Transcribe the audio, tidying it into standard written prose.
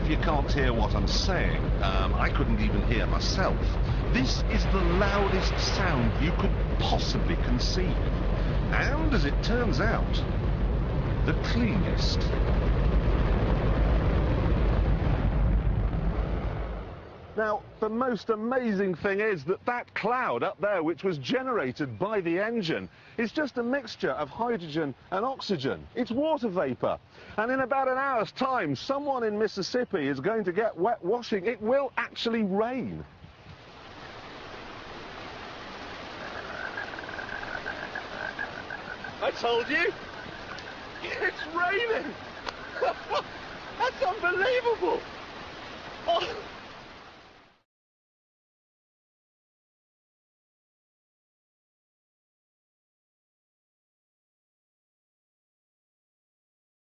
if you can't hear what I'm saying. I couldn't even hear myself. This is the loudest sound you could possibly conceive. And as it turns out, the cleanest. Now, the most amazing thing is that that cloud up there, which was generated by the engine, is just a mixture of hydrogen and oxygen. It's water vapor. And in about an hour's time, someone in Mississippi is going to get wet washing. It will actually rain. I told you, it's raining. That's unbelievable. Oh.